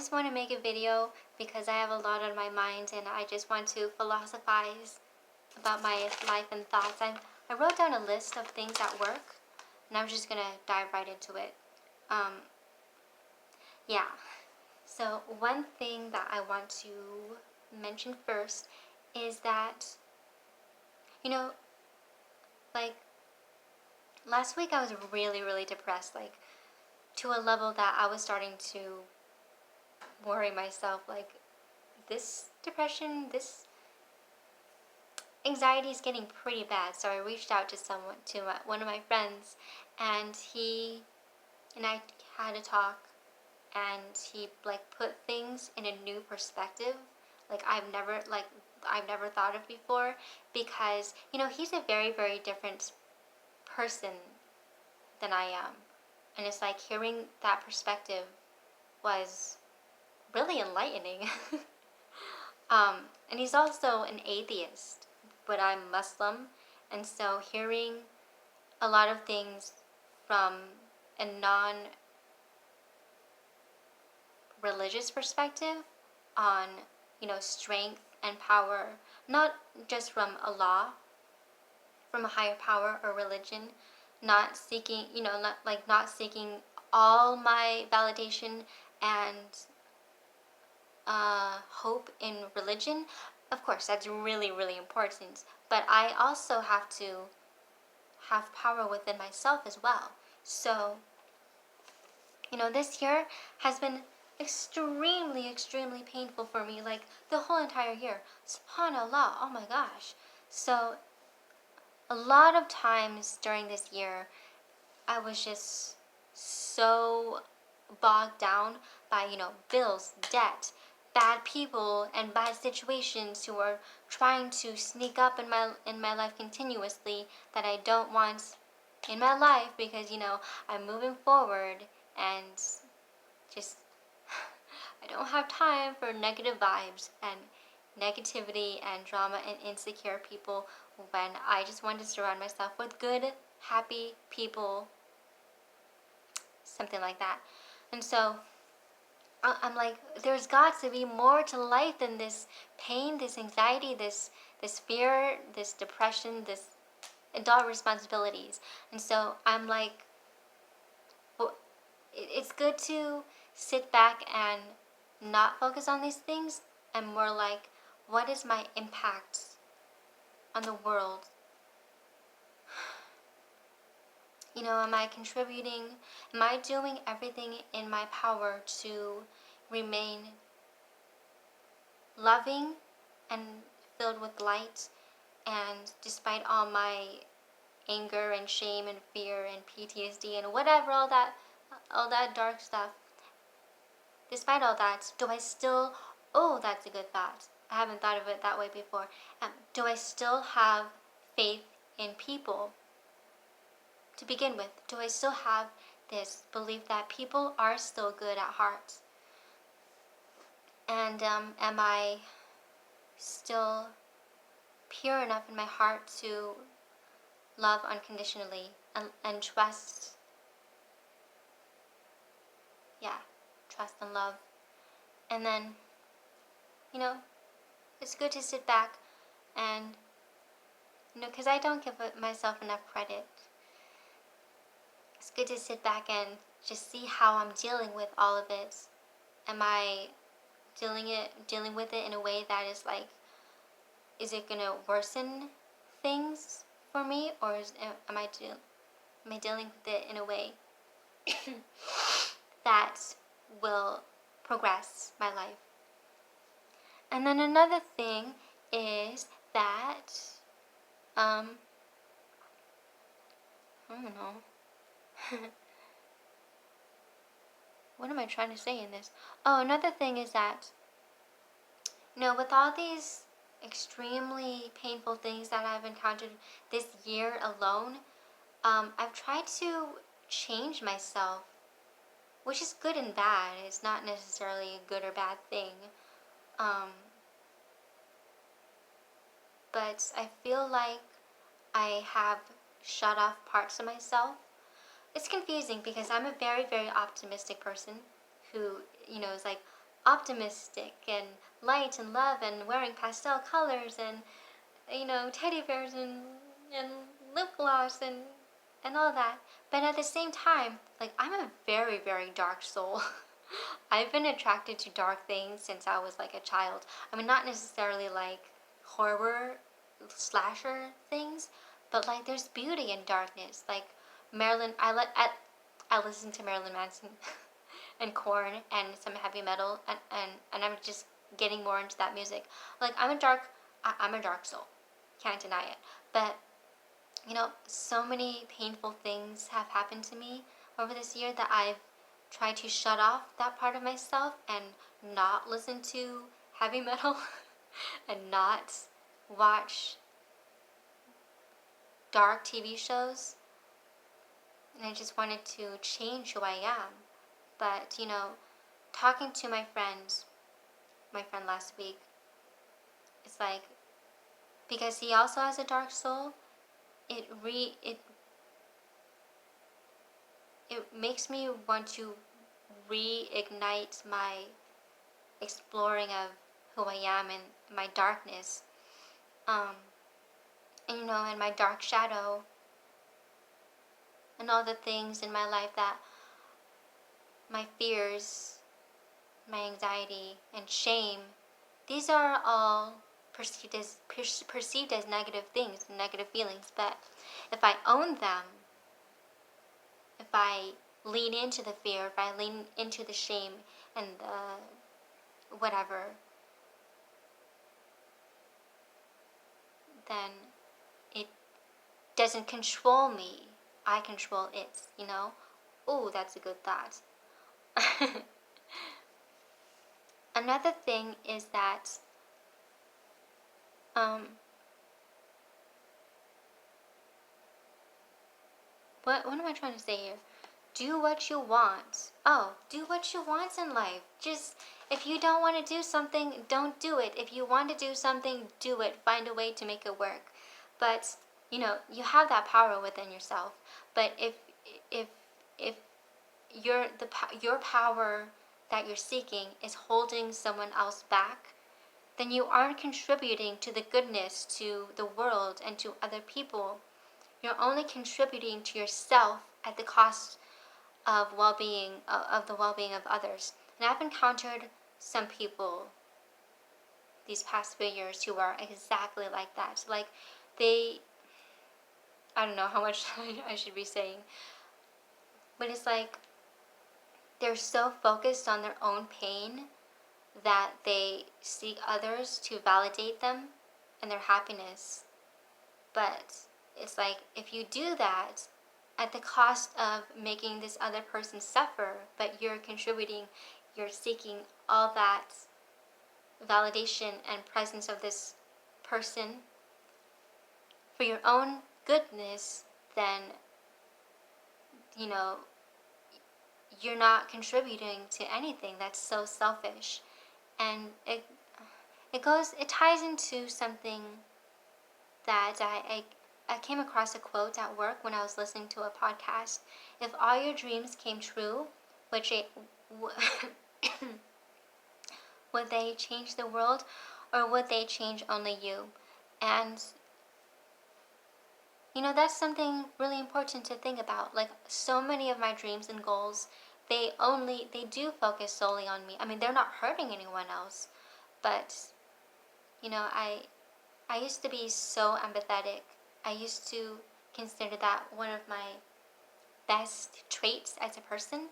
just want to make a video because I have a lot on my mind and I just want to philosophize about my life and thoughts. I wrote down a list of things at work and I'm just gonna dive right into it. Yeah. So one thing that I want to mention first is that, you know, like last week I was really, really depressed, like to a level that I was starting to worry myself, like this depression, this anxiety is getting pretty bad. So I reached out to one of my friends, and he and I had a talk, and he like put things in a new perspective, like I've never thought of before, because he's a very, very different person than I am, and it's like hearing that perspective was really enlightening. And he's also an atheist, but I'm Muslim, and so hearing a lot of things from a non-religious perspective on, strength and power, not just from Allah, from a higher power or religion, not seeking, not seeking all my validation and hope in religion. Of course, that's really, really important. But I also have to have power within myself as well. So, this year has been extremely, extremely painful for me. Like the whole entire year. SubhanAllah. Oh my gosh. So, a lot of times during this year, I was just so bogged down by, bills, debt, bad people, and bad situations who are trying to sneak up in my life continuously that I don't want in my life, because I'm moving forward, and just I don't have time for negative vibes and negativity and drama and insecure people, when I just want to surround myself with good, happy people, something like that. And so I'm like, there's got to be more to life than this pain, this anxiety, this fear, this depression, this adult responsibilities. And so I'm like, well, it's good to sit back and not focus on these things, and more like, what is my impact on the world? Am I contributing? Am I doing everything in my power to remain loving and filled with light, and despite all my anger and shame and fear and PTSD and whatever, all that dark stuff, despite all that, do I still, oh, that's a good thought, I haven't thought of it that way before, do I still have faith in people? To begin with, do I still have this belief that people are still good at heart? And am I still pure enough in my heart to love unconditionally and trust? Yeah, trust and love. And then, it's good to sit back and, because I don't give myself enough credit. It's good to sit back and just see how I'm dealing with all of it. Am I dealing with it in a way that is like, is it gonna worsen things for me, or am I dealing with it in a way that will progress my life? And then another thing is that I don't know. What am I trying to say in this? Oh, another thing is that, with all these extremely painful things that I've encountered this year alone, I've tried to change myself, which is good and bad. It's not necessarily a good or bad thing. But I feel like I have shut off parts of myself. It's confusing because I'm a very, very optimistic person who, is like, optimistic and light and love and wearing pastel colors and teddy bears and lip gloss and all that. But at the same time, like, I'm a very, very dark soul. I've been attracted to dark things since I was like a child. I mean, not necessarily like horror slasher things, but like there's beauty in darkness. Like Marilyn, I listen to Marilyn Manson and Korn and some heavy metal, and I'm just getting more into that music. Like I'm a dark soul, can't deny it. But so many painful things have happened to me over this year that I've tried to shut off that part of myself and not listen to heavy metal and not watch dark TV shows. And I just wanted to change who I am. But, talking to my friend last week, it's like, because he also has a dark soul, it makes me want to reignite my exploring of who I am and my darkness. And my dark shadow and all the things in my life that my fears, my anxiety, and shame, these are all perceived as negative things, negative feelings. But if I own them, if I lean into the fear, if I lean into the shame and the whatever, then it doesn't control me. I control it. Oh, that's a good thought. Another thing is that what am I trying to say here? Do what you want. Oh, do what you want in life. Just, if you don't want to do something, don't do it. If you want to do something, do it. Find a way to make it work. But you have that power within yourself. But if your power that you're seeking is holding someone else back, then you aren't contributing to the goodness to the world and to other people. You're only contributing to yourself at the cost of the well-being of others. And I've encountered some people these past few years who are exactly like that. Like, I don't know how much I should be saying, but it's like they're so focused on their own pain that they seek others to validate them and their happiness. But it's like, if you do that at the cost of making this other person suffer, but you're seeking all that validation and presence of this person for your own goodness, then you're not contributing to anything. That's so selfish. And it ties into something that I came across a quote at work when I was listening to a podcast. If all your dreams came true, would they change the world, or would they change only you? And that's something really important to think about. Like, so many of my dreams and goals, they do focus solely on me. I mean, they're not hurting anyone else, but I used to be so empathetic. I used to consider that one of my best traits as a person.